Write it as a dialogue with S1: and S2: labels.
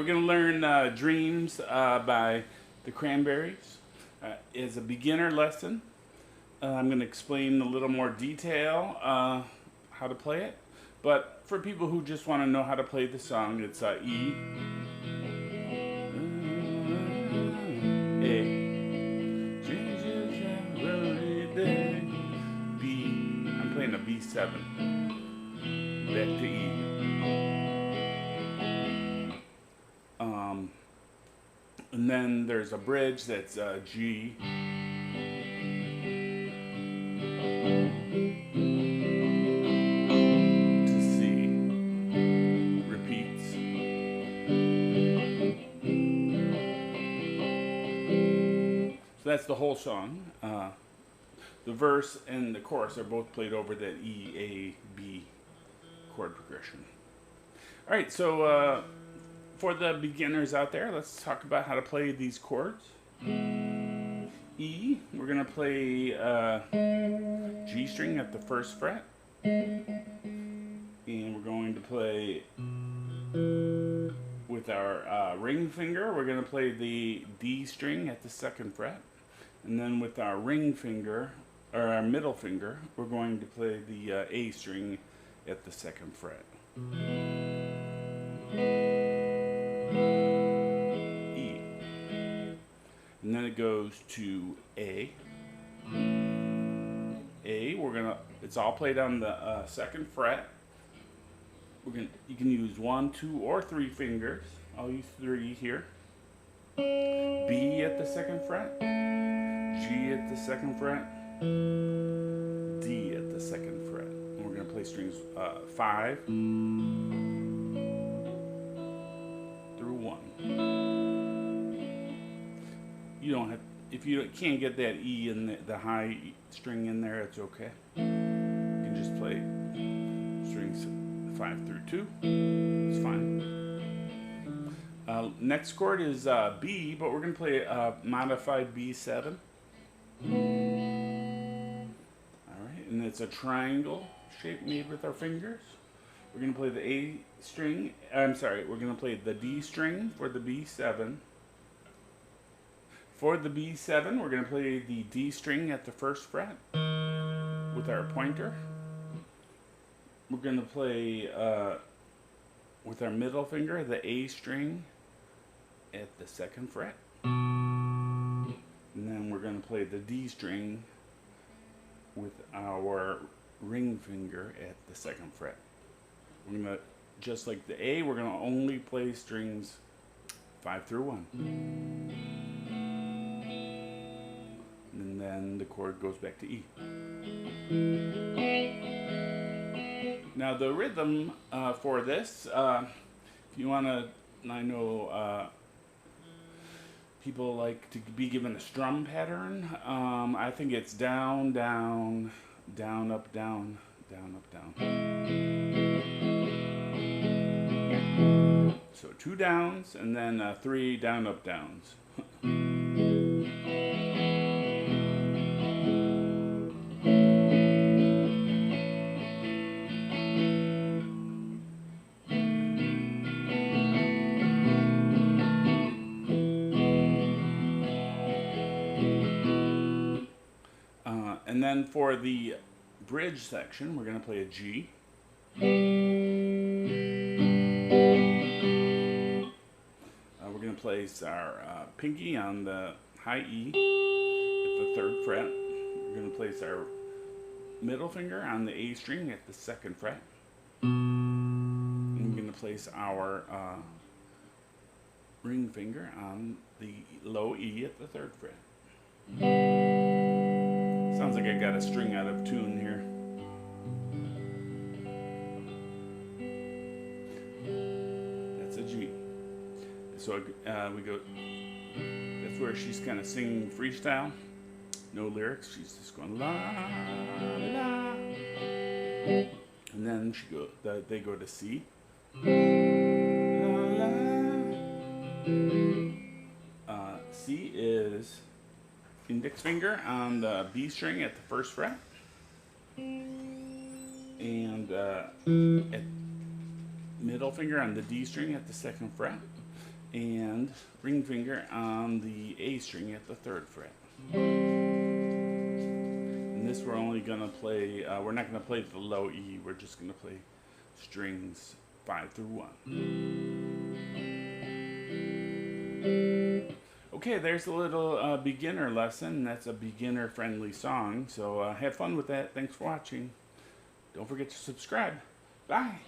S1: we're going to learn Dreams by the Cranberries. It's a beginner lesson. I'm going to explain a little more detail how to play it. But for people who just want to know how to play the song, it's E, A, B. I'm playing a B7. Back to E. And then there's a bridge that's G. To C. Repeats. So that's the whole song. The verse and the chorus are both played over that E, A, B chord progression. All right, so for the beginners out there, let's talk about how to play these chords. E, we're going to play G string at the first fret. And we're going to play with our ring finger, we're going to play the D string at the second fret. And then with our ring finger, or our middle finger, we're going to play the A string at the second fret. E. And then it goes to A. A, it's all played on the second fret. You can use 1, 2, or 3 fingers. I'll use 3 here. B at the second fret. G at the second fret. D at the second fret. And we're going to play strings 5 through 1. You don't have, if you can't get that E in the high string in there, it's okay. You can just play strings 5 through 2. It's fine. Next chord is B, but we're going to play a modified B7. Alright, and it's a triangle shape made with our fingers. We're going to play the A string, we're going to play the D string for the B7. For the B7, we're going to play the D string at the first fret with our pointer. We're going to play with our middle finger the A string at the second fret. And then we're going to play the D string with our ring finger at the second fret. We're going to, just like the A, we're going to only play strings 5 through 1. And then the chord goes back to E. Now the rhythm for this, if you want to, I know people like to be given a strum pattern. I think it's down, down, down, up, down, down, up, down. So 2 downs and then 3 down, up, downs. And then for the bridge section, we're going to play a G. We're going to place our pinky on the high E at the 3rd fret. We're going to place our middle finger on the A string at the 2nd fret. And we're going to place our ring finger on the low E at the 3rd fret. Sounds like I got a string out of tune here. That's a G. So we go, that's where she's kind of singing freestyle. No lyrics, she's just going la, la. And then they go to C. La, la. C is index finger on the B string at the 1st fret. And at middle finger on the D string at the 2nd fret. and ring finger on the A string at the 3rd fret. And this we're only gonna play, we're not gonna play the low E, we're just gonna play strings 5 through 1. Okay, there's a little beginner lesson. That's a beginner friendly song, so have fun with that. Thanks for watching. Don't forget to subscribe. Bye.